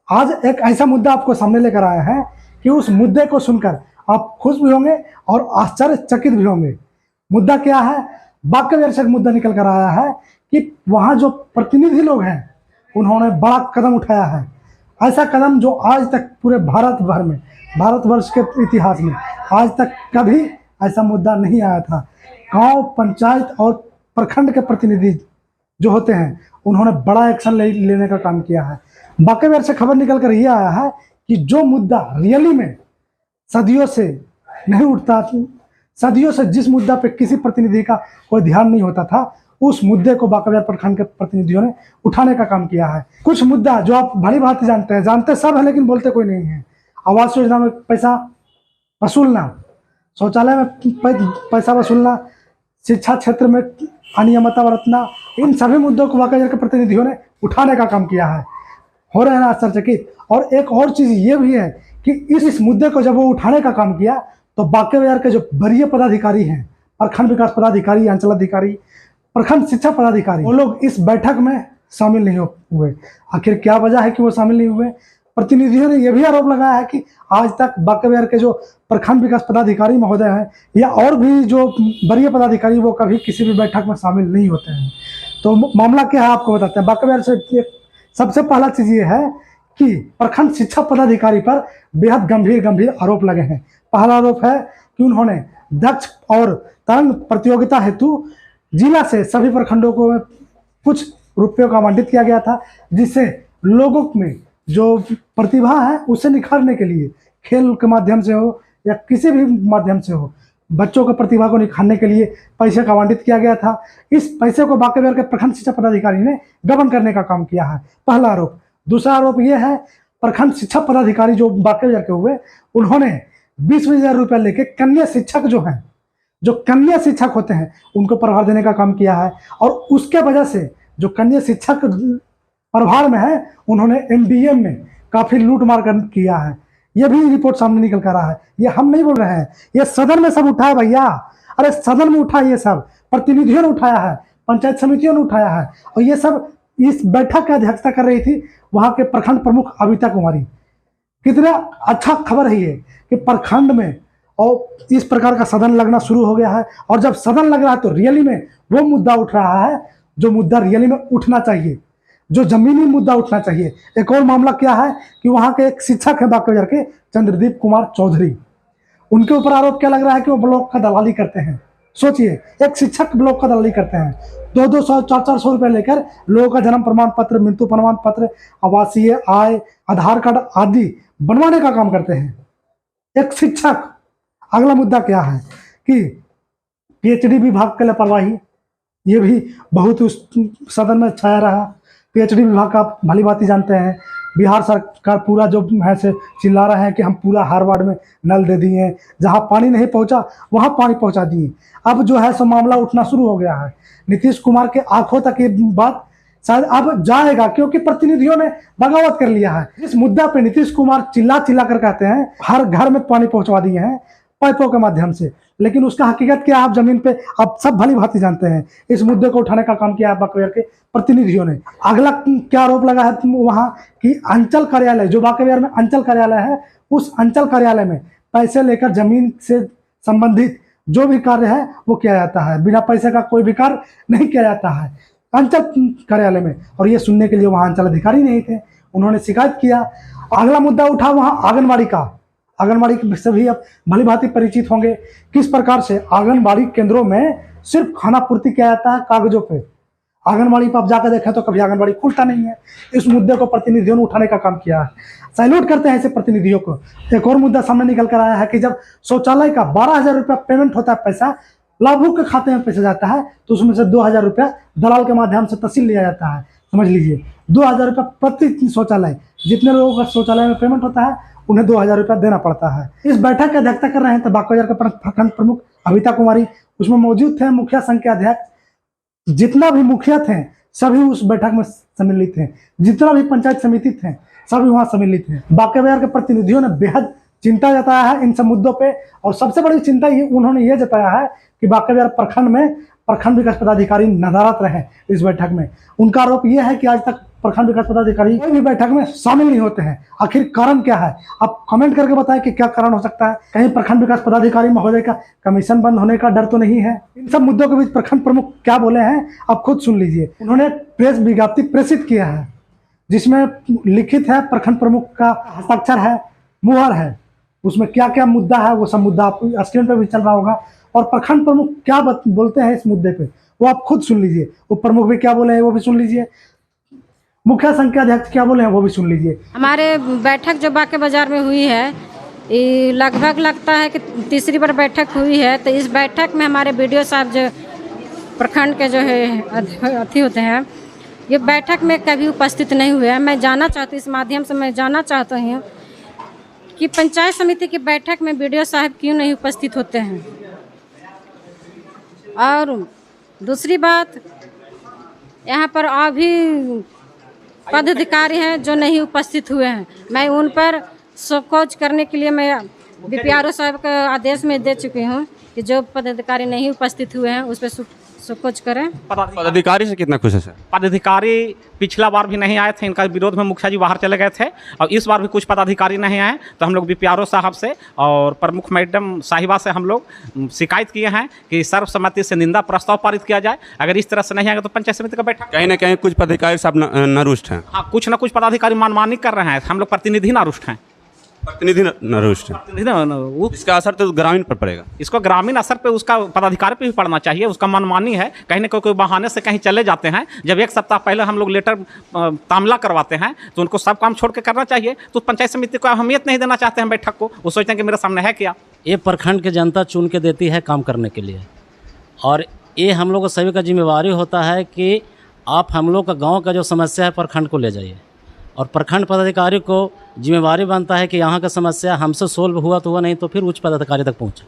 आज एक ऐसा मुद्दा आपको सामने लेकर आया है कि उस मुद्दे को सुनकर आप खुश भी होंगे और आश्चर्यचकित भी होंगे। मुद्दा क्या है? वाक्य व्यर्थ से एक मुद्दा निकल कर आया है कि वहाँ जो प्रतिनिधि लोग हैं उन्होंने बड़ा कदम उठाया है। ऐसा कदम जो आज तक पूरे भारत भर में, भारतवर्ष के इतिहास में आज तक कभी ऐसा मुद्दा नहीं आया था। गांव, पंचायत और प्रखंड के प्रतिनिधि जो होते हैं उन्होंने बड़ा एक्शन लेने का काम किया है। बाकायदा से खबर निकल कर ये आया है कि जो मुद्दा रियली में सदियों से नहीं उठता, सदियों से जिस मुद्दा पे किसी प्रतिनिधि का कोई ध्यान नहीं होता था, उस मुद्दे को बाकायदा प्रखंड के प्रतिनिधियों ने उठाने का काम किया है। कुछ मुद्दा जो आप भली भांति जानते सब है लेकिन बोलते कोई नहीं है। आवास योजना में पैसा वसूलना, शौचालय में पैसा वसूलना, शिक्षा क्षेत्र में अनियमितता बरतना, इन सभी मुद्दों को बाकायदा के प्रतिनिधियों ने उठाने का काम किया है। हो रहे हैं आश्चर्यचकित। और एक और चीज़ ये भी है कि इस मुद्दे को जब वो उठाने का काम किया तो बाकायदा के जो वरीय पदाधिकारी हैं, प्रखंड विकास पदाधिकारी, अंचलाधिकारी, प्रखंड शिक्षा पदाधिकारी, वो लोग इस बैठक में शामिल नहीं हुए। आखिर क्या वजह है कि वो शामिल नहीं हुए? प्रतिनिधियों ने यह भी आरोप लगाया है कि आज तक बाकायदा के जो प्रखंड विकास पदाधिकारी महोदय हैं या और भी जो वरीय पदाधिकारी वो कभी किसी भी बैठक में शामिल नहीं होते हैं। तो मामला क्या है आपको बताते हैं। बाकायदा से सबसे पहला चीज़ ये है कि प्रखंड शिक्षा पदाधिकारी पर बेहद गंभीर आरोप लगे हैं। पहला आरोप है कि उन्होंने दक्ष और तरंग प्रतियोगिता हेतु जिला से सभी प्रखंडों को कुछ रुपयों का आवंटित किया गया था, जिससे लोगों में जो प्रतिभा है उसे निखारने के लिए खेल के माध्यम से हो या किसी भी माध्यम से हो, बच्चों की प्रतिभा को निखारने के लिए पैसे का आवंटित किया गया था। इस पैसे को बाकायदा के प्रखंड शिक्षा पदाधिकारी ने गबन करने का काम किया है, पहला आरोप। दूसरा आरोप यह है प्रखंड शिक्षा पदाधिकारी जो बाकायदा के हुए, उन्होंने 20,000 रुपये लेके कन्या शिक्षक जो हैं, जो कन्या शिक्षक होते हैं उनको प्रभार देने का काम किया है। और उसके वजह से जो कन्या शिक्षक प्रभार में है उन्होंने एमडीएम में काफ़ी लूट मार कर किया है। ये भी रिपोर्ट सामने निकल कर रहा है। ये हम नहीं बोल रहे हैं, ये सदन में सब उठा है भैया। अरे सदन में उठा, ये सब प्रतिनिधियों ने उठाया है, पंचायत समितियों ने उठाया है। और ये सब इस बैठक की अध्यक्षता कर रही थी वहाँ के प्रखंड प्रमुख अविता कुमारी। कितना अच्छा खबर है ये कि प्रखंड में और इस प्रकार का सदन लगना शुरू हो गया है। और जब सदन लग रहा है तो रियली में वो मुद्दा उठ रहा है जो मुद्दा रियली में उठना चाहिए, जो जमीनी मुद्दा उठना चाहिए। एक और मामला क्या है कि वहाँ के एक शिक्षक है बाकायदा के, चंद्रदीप कुमार चौधरी, उनके ऊपर आरोप क्या लग रहा है कि वो ब्लॉक का दलाली करते हैं। सोचिए, एक शिक्षक ब्लॉक का दलाली करते हैं, 200, 400 रुपये लेकर लोगों का जन्म प्रमाण पत्र, मृत्यु प्रमाण पत्र, आवासीय, आय, आधार कार्ड आदि बनवाने का काम करते हैं एक शिक्षक। अगला मुद्दा क्या है कि पीएचडी विभाग की लापरवाही, ये भी बहुत उस सदन में छाया रहा। पीएचडी विभाग का भली भांति जानते हैं, बिहार सरकार पूरा जो है से चिल्ला रहे हैं कि हम पूरा हर वार्ड में नल दे दिए, जहां पानी नहीं पहुंचा वहां पानी पहुंचा दिए। अब जो है सो मामला उठना शुरू हो गया है। नीतीश कुमार के आंखों तक ये बात शायद अब जाएगा क्योंकि प्रतिनिधियों ने बगावत कर लिया है। इस मुद्दा पे नीतीश कुमार चिल्ला कर कहते हैं हर घर में पानी पहुंचवा दिए हैं पाइपों के माध्यम से, लेकिन उसका हकीकत क्या आप जमीन पे आप सब भली भांति जानते हैं। इस मुद्दे को उठाने का काम किया है बाकायदा के प्रतिनिधियों ने। अगला क्या आरोप लगा है वहाँ कि अंचल कार्यालय, जो बाकायदा में अंचल कार्यालय है, उस अंचल कार्यालय में पैसे लेकर जमीन से संबंधित जो भी कार्य है वो किया जाता है, बिना पैसे का कोई भी कार्य नहीं किया जाता है अंचल कार्यालय में। और ये सुनने के लिए वहाँ अंचल अधिकारी नहीं थे, उन्होंने शिकायत किया। अगला मुद्दा उठा वहाँ आंगनबाड़ी का। आंगनबाड़ी से भी अब भली भांति परिचित होंगे किस प्रकार से आंगनबाड़ी केंद्रों में सिर्फ खाना पूर्ति किया जाता है कागजों पे। आंगनबाड़ी पर आप जाकर देखें तो कभी आंगनबाड़ी खुलता नहीं है। इस मुद्दे को प्रतिनिधियों ने उठाने का काम किया है, सैल्यूट करते हैं ऐसे प्रतिनिधियों को। एक और मुद्दा सामने निकल कर आया है कि जब शौचालय का 12,000 रुपया पेमेंट होता है, पैसा लाभुक के खाते में पैसा जाता है, तो उसमें से 2,000 रुपया दलाल के माध्यम से तहसील लिया जाता है। समझ लीजिए 2,000 रुपया प्रति शौचालय, जितने लोगों का शौचालय में पेमेंट होता है उन्हें 2,000 रुपया देना पड़ता है। इस बैठक की अध्यक्षता कर रहे हैं तो बाकायदा के प्रखंड प्रमुख अविता कुमारी, उसमें मौजूद थे मुखिया संघ के अध्यक्ष, जितना भी मुखिया थे सभी उस बैठक में सम्मिलित थे, जितना भी पंचायत समिति थे सभी वहाँ सम्मिलित थे। बाकायदा के प्रतिनिधियों ने बेहद चिंता जताया है इन सब मुद्दों पे। और सबसे बड़ी चिंता ये उन्होंने ये जताया है कि बाकायदा प्रखंड में प्रखंड विकास पदाधिकारी नदारत रहे इस बैठक में। उनका आरोप यह है कि आज तक प्रखंड विकास पदाधिकारी कोई भी बैठक में शामिल नहीं होते हैं। आखिर कारण क्या है? आप कमेंट करके बताएं कि क्या कारण हो सकता है। कहीं प्रखंड विकास पदाधिकारी महोदय का कमीशन बंद होने का डर तो नहीं है? इन सब मुद्दों के बीच प्रखंड प्रमुख क्या बोले हैं आप खुद सुन लीजिए। उन्होंने प्रेस विज्ञप्ति प्रेषित किया है जिसमें लिखित है, प्रखंड प्रमुख का हस्ताक्षर है, मुहर है। उसमें क्या क्या मुद्दा है वो सब मुद्दा आपको स्क्रीन पर भी चल रहा होगा। और प्रखंड प्रमुख क्या बोलते हैं इस मुद्दे पे वो आप खुद सुन लीजिए। उप प्रमुख भी क्या बोले हैं वो भी सुन लीजिए। मुखिया संख्याध्यक्ष क्या बोले हैं वो भी सुन लीजिए। हमारे बैठक जो बाके बाजार में हुई है, ये लगभग लगता है कि तीसरी बार बैठक हुई है। तो इस बैठक में हमारे बीडीओ साहब जो प्रखंड के जो है अति होते हैं, ये बैठक में कभी उपस्थित नहीं हुए हैं। मैं जानना चाहती हूँ, इस माध्यम से मैं जानना चाहता हूँ कि पंचायत समिति की बैठक में बीडीओ साहब क्यों नहीं उपस्थित होते हैं। और दूसरी बात, यहाँ पर अभी पदाधिकारी हैं जो नहीं उपस्थित हुए हैं। मैं उन पर शोकॉज करने के लिए मैं बीपीआरओ साहब का आदेश में दे चुकी हूँ कि जो पदाधिकारी नहीं उपस्थित हुए हैं उस पर शोकॉज करें। पदाधिकारी से कितना खुश है सर? पदाधिकारी पिछला बार भी नहीं आए थे, इनका विरोध में मुखिया जी बाहर चले गए थे। और इस बार भी कुछ पदाधिकारी नहीं आए, तो हम लोग बीपीआरओ साहब से और प्रमुख मैडम साहिबा से हम लोग शिकायत किए हैं कि सर्वसम्मति से निंदा प्रस्ताव पारित किया जाए। अगर इस तरह से नहीं आएगा तो पंचायत समिति का बैठक। कहीं ना कहीं कुछ पदाधिकारी साहब नारुष्ट हैं। हाँ, कुछ ना कुछ पदाधिकारी मनमानी कर रहे हैं। हम लोग प्रतिनिधि नारुष्ट हैं। प्रतिनिधि नारुष्ट हैं। इसका असर तो ग्रामीण पर पड़ेगा। इसको ग्रामीण असर पे उसका पदाधिकारी पे भी पड़ना चाहिए। उसका मनमानी है, कहीं ना कोई बहाने से कहीं चले जाते हैं। जब एक सप्ताह पहले हम लोग लेटर तामला करवाते हैं तो उनको सब काम छोड़ के करना चाहिए। तो पंचायत समिति को अहमियत नहीं देना चाहते हैं बैठक को। वो सोचते हैं कि मेरे सामने है क्या। ये प्रखंड की जनता चुन के देती है काम करने के लिए, और ये हम लोग को सभी का जिम्मेवारी होता है कि आप हम लोग का गाँव का जो समस्या है प्रखंड को ले जाइए। और प्रखंड पदाधिकारी को जिम्मेवारी बनता है कि यहाँ का समस्या हमसे सोल्व हुआ तो हुआ, नहीं तो फिर उच्च पदाधिकारी तक पहुँचे।